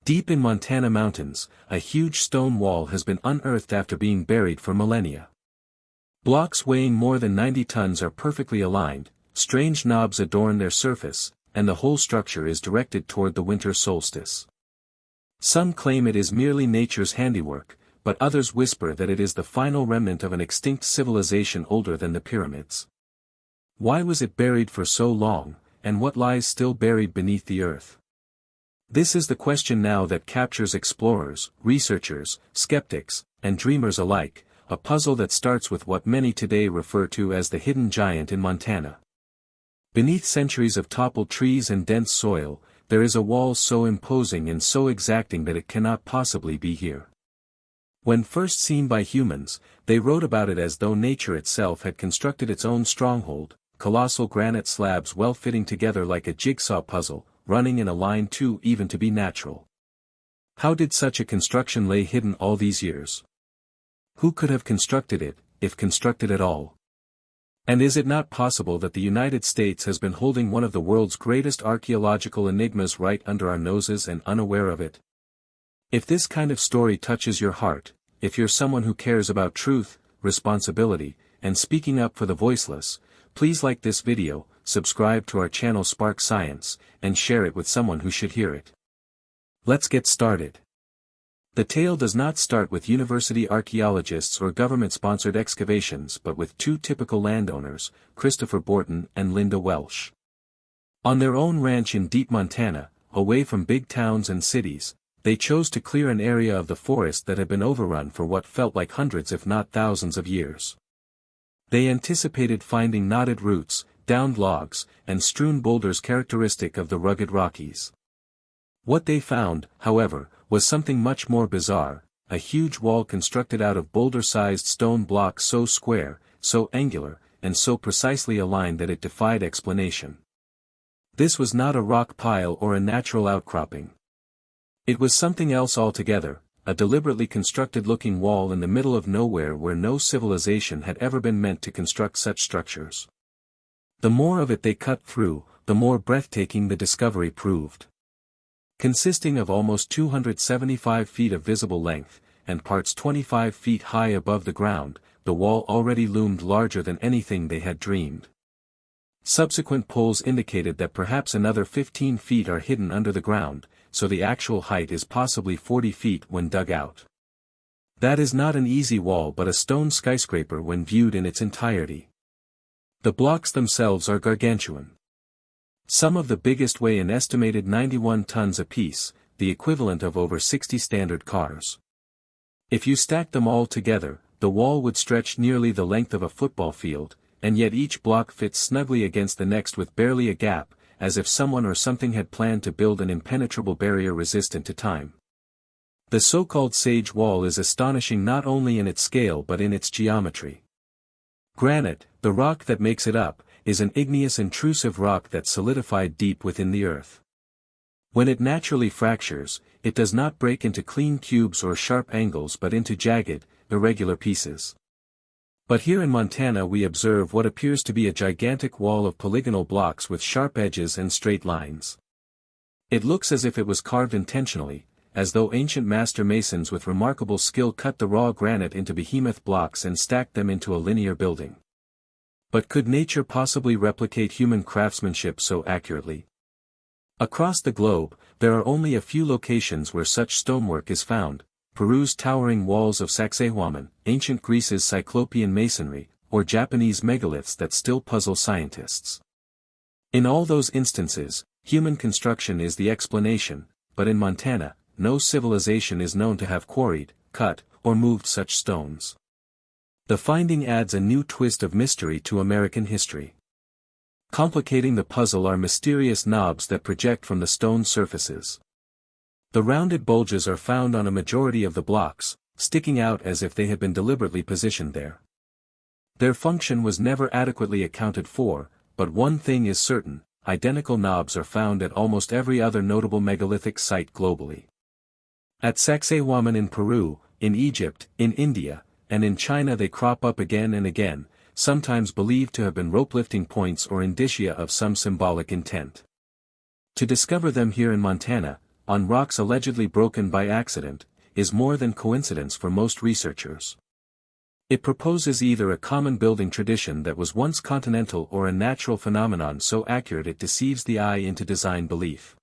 Deep in Montana mountains, a huge stone wall has been unearthed after being buried for millennia. Blocks weighing more than 90 tons are perfectly aligned, strange knobs adorn their surface, and the whole structure is directed toward the winter solstice. Some claim it is merely nature's handiwork, but others whisper that it is the final remnant of an extinct civilization older than the pyramids. Why was it buried for so long, and what lies still buried beneath the earth? This is the question now that captures explorers, researchers, skeptics, and dreamers alike, a puzzle that starts with what many today refer to as the hidden giant in Montana. Beneath centuries of toppled trees and dense soil, there is a wall so imposing and so exacting that it cannot possibly be here. When first seen by humans, they wrote about it as though nature itself had constructed its own stronghold, colossal granite slabs well fitting together like a jigsaw puzzle, running in a line too even to be natural. How did such a construction lay hidden all these years? Who could have constructed it, if constructed at all? And is it not possible that the United States has been holding one of the world's greatest archaeological enigmas right under our noses and unaware of it? If this kind of story touches your heart, if you're someone who cares about truth, responsibility, and speaking up for the voiceless, please like this video, subscribe to our channel Spark Science, and share it with someone who should hear it. Let's get started. The tale does not start with university archaeologists or government-sponsored excavations but with two typical landowners, Christopher Borton and Linda Welsh. On their own ranch in deep Montana, away from big towns and cities, they chose to clear an area of the forest that had been overrun for what felt like hundreds if not thousands of years. They anticipated finding knotted roots, downed logs, and strewn boulders characteristic of the rugged Rockies. What they found, however, was something much more bizarre, a huge wall constructed out of boulder-sized stone blocks so square, so angular, and so precisely aligned that it defied explanation. This was not a rock pile or a natural outcropping. It was something else altogether, a deliberately constructed-looking wall in the middle of nowhere where no civilization had ever been meant to construct such structures. The more of it they cut through, the more breathtaking the discovery proved. Consisting of almost 275 feet of visible length, and parts 25 feet high above the ground, the wall already loomed larger than anything they had dreamed. Subsequent polls indicated that perhaps another 15 feet are hidden under the ground, so the actual height is possibly 40 feet when dug out. That is not an easy wall but a stone skyscraper when viewed in its entirety. The blocks themselves are gargantuan. Some of the biggest weigh an estimated 91 tons apiece, the equivalent of over 60 standard cars. If you stack them all together, the wall would stretch nearly the length of a football field, and yet each block fits snugly against the next with barely a gap, as if someone or something had planned to build an impenetrable barrier resistant to time. The so-called Sage Wall is astonishing not only in its scale but in its geometry. Granite, the rock that makes it up, is an igneous intrusive rock that solidified deep within the earth. When it naturally fractures, it does not break into clean cubes or sharp angles but into jagged, irregular pieces. But here in Montana we observe what appears to be a gigantic wall of polygonal blocks with sharp edges and straight lines. It looks as if it was carved intentionally, as though ancient master masons with remarkable skill cut the raw granite into behemoth blocks and stacked them into a linear building. But could nature possibly replicate human craftsmanship so accurately? Across the globe, there are only a few locations where such stonework is found: Peru's towering walls of Sacsayhuaman, ancient Greece's Cyclopean masonry, or Japanese megaliths that still puzzle scientists. In all those instances, human construction is the explanation, but in Montana, no civilization is known to have quarried, cut, or moved such stones. The finding adds a new twist of mystery to American history. Complicating the puzzle are mysterious knobs that project from the stone surfaces. The rounded bulges are found on a majority of the blocks, sticking out as if they had been deliberately positioned there. Their function was never adequately accounted for, but one thing is certain: identical knobs are found at almost every other notable megalithic site globally. At Sacsayhuaman in Peru, in Egypt, in India, and in China they crop up again and again, sometimes believed to have been rope-lifting points or indicia of some symbolic intent. To discover them here in Montana, on rocks allegedly broken by accident, is more than coincidence for most researchers. It proposes either a common building tradition that was once continental or a natural phenomenon so accurate it deceives the eye into design belief.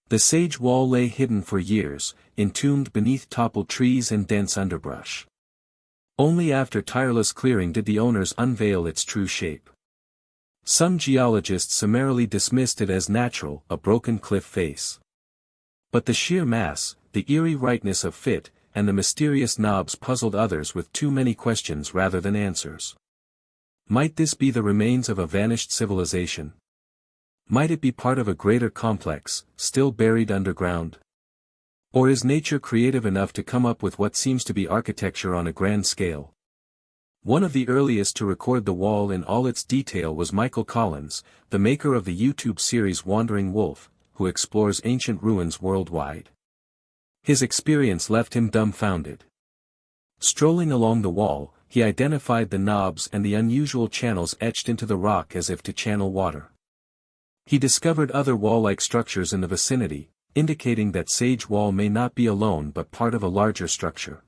The sage wall lay hidden for years, entombed beneath toppled trees and dense underbrush. Only after tireless clearing did the owners unveil its true shape. Some geologists summarily dismissed it as natural, a broken cliff face. But the sheer mass, the eerie rightness of fit, and the mysterious knobs puzzled others with too many questions rather than answers. Might this be the remains of a vanished civilization? Might it be part of a greater complex, still buried underground? Or is nature creative enough to come up with what seems to be architecture on a grand scale? One of the earliest to record the wall in all its detail was Michael Collins, the maker of the YouTube series Wandering Wolf, who explores ancient ruins worldwide. His experience left him dumbfounded. Strolling along the wall, he identified the knobs and the unusual channels etched into the rock as if to channel water. He discovered other wall-like structures in the vicinity, indicating that Sage Wall may not be alone but part of a larger structure.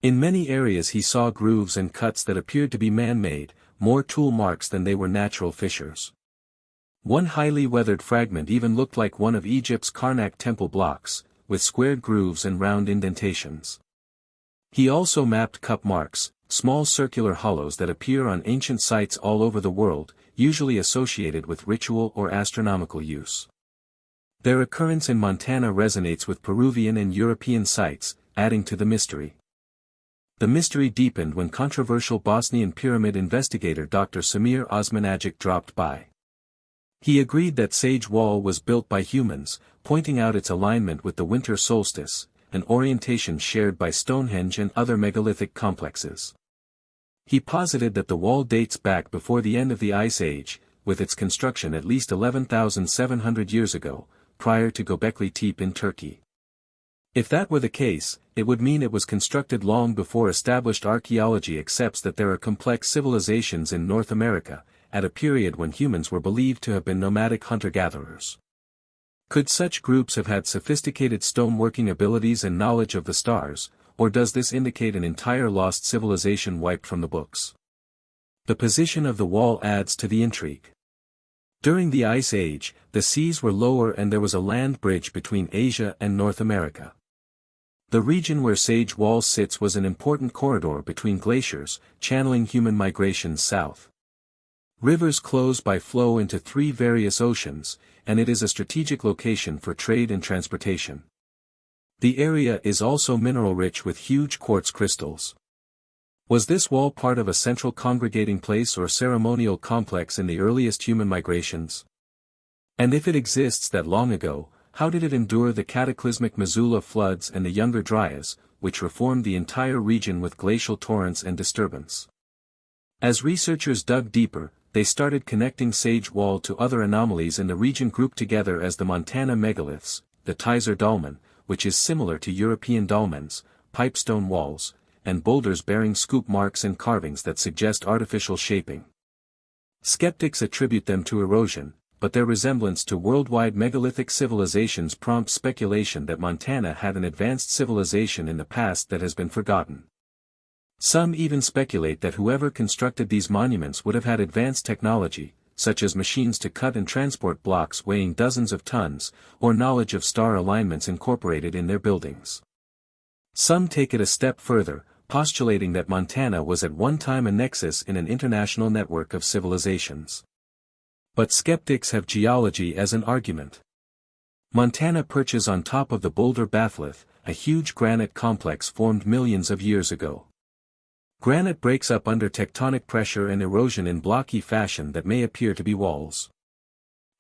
In many areas he saw grooves and cuts that appeared to be man-made, more tool marks than they were natural fissures. One highly weathered fragment even looked like one of Egypt's Karnak temple blocks, with squared grooves and round indentations. He also mapped cup marks, small circular hollows that appear on ancient sites all over the world, usually associated with ritual or astronomical use. Their occurrence in Montana resonates with Peruvian and European sites, adding to the mystery. The mystery deepened when controversial Bosnian pyramid investigator Dr. Samir Osmanagic dropped by. He agreed that Sage Wall was built by humans, pointing out its alignment with the winter solstice, an orientation shared by Stonehenge and other megalithic complexes. He posited that the wall dates back before the end of the Ice Age, with its construction at least 11,700 years ago, prior to Göbekli Tepe in Turkey. If that were the case, it would mean it was constructed long before established archaeology accepts that there are complex civilizations in North America, at a period when humans were believed to have been nomadic hunter-gatherers. Could such groups have had sophisticated stoneworking abilities and knowledge of the stars, or does this indicate an entire lost civilization wiped from the books? The position of the wall adds to the intrigue. During the Ice Age, the seas were lower and there was a land bridge between Asia and North America. The region where Sage Wall sits was an important corridor between glaciers, channeling human migrations south. Rivers close by flow into three various oceans, and it is a strategic location for trade and transportation. The area is also mineral-rich with huge quartz crystals. Was this wall part of a central congregating place or ceremonial complex in the earliest human migrations? And if it exists that long ago, how did it endure the cataclysmic Missoula floods and the Younger Dryas, which reformed the entire region with glacial torrents and disturbance? As researchers dug deeper, they started connecting Sage Wall to other anomalies in the region grouped together as the Montana megaliths, the Tizer dolmen, which is similar to European dolmens, pipestone walls, and boulders bearing scoop marks and carvings that suggest artificial shaping. Skeptics attribute them to erosion, but their resemblance to worldwide megalithic civilizations prompts speculation that Montana had an advanced civilization in the past that has been forgotten. Some even speculate that whoever constructed these monuments would have had advanced technology, such as machines to cut and transport blocks weighing dozens of tons, or knowledge of star alignments incorporated in their buildings. Some take it a step further, postulating that Montana was at one time a nexus in an international network of civilizations. But skeptics have geology as an argument. Montana perches on top of the boulder batholith, a huge granite complex formed millions of years ago. Granite breaks up under tectonic pressure and erosion in blocky fashion that may appear to be walls.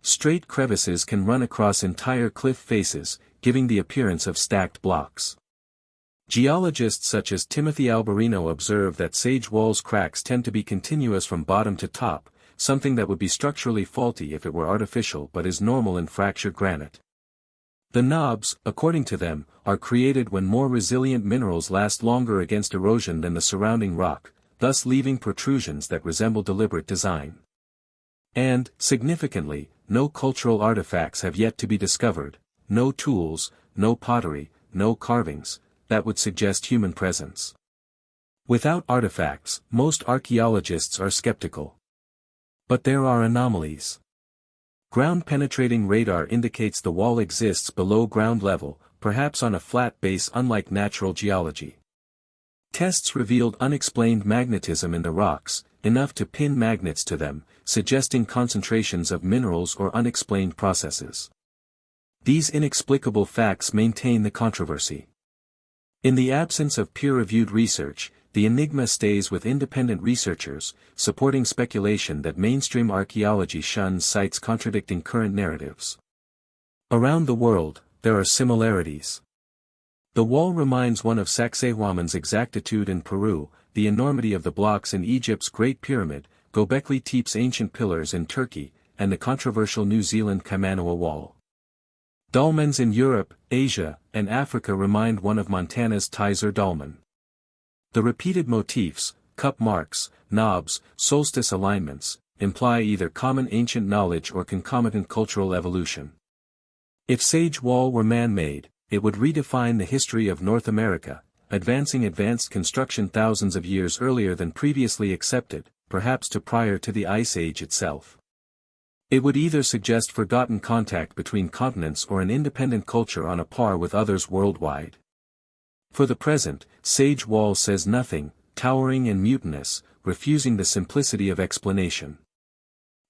Straight crevices can run across entire cliff faces, giving the appearance of stacked blocks. Geologists such as Timothy Alberino observe that Sage Wall's cracks tend to be continuous from bottom to top, something that would be structurally faulty if it were artificial but is normal in fractured granite. The knobs, according to them, are created when more resilient minerals last longer against erosion than the surrounding rock, thus leaving protrusions that resemble deliberate design. And, significantly, no cultural artifacts have yet to be discovered, no tools, no pottery, no carvings, that would suggest human presence. Without artifacts, most archaeologists are skeptical. But there are anomalies. Ground-penetrating radar indicates the wall exists below ground level, perhaps on a flat base unlike natural geology. Tests revealed unexplained magnetism in the rocks, enough to pin magnets to them, suggesting concentrations of minerals or unexplained processes. These inexplicable facts maintain the controversy. In the absence of peer-reviewed research, the enigma stays with independent researchers, supporting speculation that mainstream archaeology shuns sites contradicting current narratives. Around the world, there are similarities. The wall reminds one of Sacsayhuaman's exactitude in Peru, the enormity of the blocks in Egypt's Great Pyramid, Göbekli Tepe's ancient pillars in Turkey, and the controversial New Zealand Kaimanawa Wall. Dolmens in Europe, Asia, and Africa remind one of Montana's Tizer dolmen. The repeated motifs, cup marks, knobs, solstice alignments, imply either common ancient knowledge or concomitant cultural evolution. If Sage Wall were man-made, it would redefine the history of North America, advancing advanced construction thousands of years earlier than previously accepted, perhaps prior to the Ice Age itself. It would either suggest forgotten contact between continents or an independent culture on a par with others worldwide. For the present, Sage Wall says nothing, towering and mutinous, refusing the simplicity of explanation.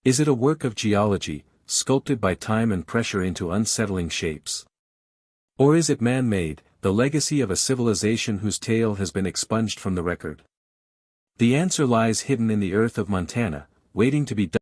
Is it a work of geology, sculpted by time and pressure into unsettling shapes? Or is it man-made, the legacy of a civilization whose tale has been expunged from the record? The answer lies hidden in the earth of Montana, waiting to be